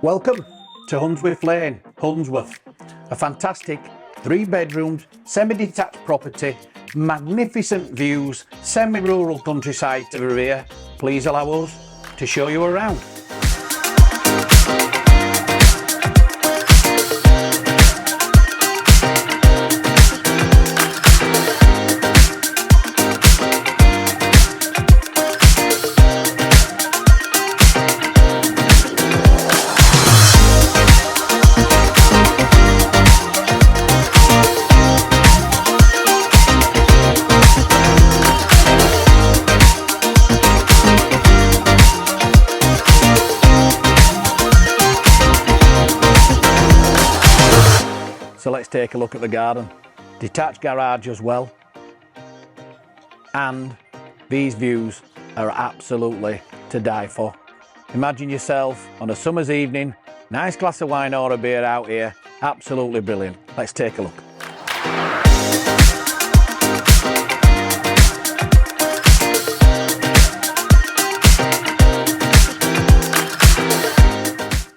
Welcome to Hunsworth Lane, Hunsworth. A fantastic 3 bedrooms, semi-detached property, magnificent views, semi-rural countryside to the rear. Please allow us to show you around. So let's take a look at the garden. Detached garage as well. And these views are absolutely to die for. Imagine yourself on a summer's evening, nice glass of wine or a beer out here. Absolutely brilliant. Let's take a look.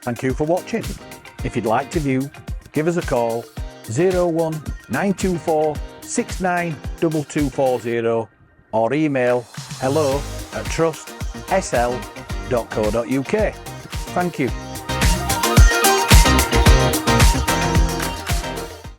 Thank you for watching. If you'd like to view, give us a call 01924 692240 or email hello@trustsl.co.uk. Thank you.